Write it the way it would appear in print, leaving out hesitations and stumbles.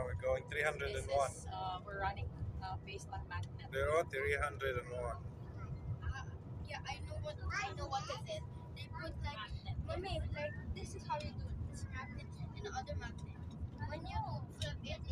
now we're going 301. We're running based on magnet. They're all 301. Yeah, I know what is it. They put like, mommy, like this is how you do it. This magnet and the other magnet. When you flip it,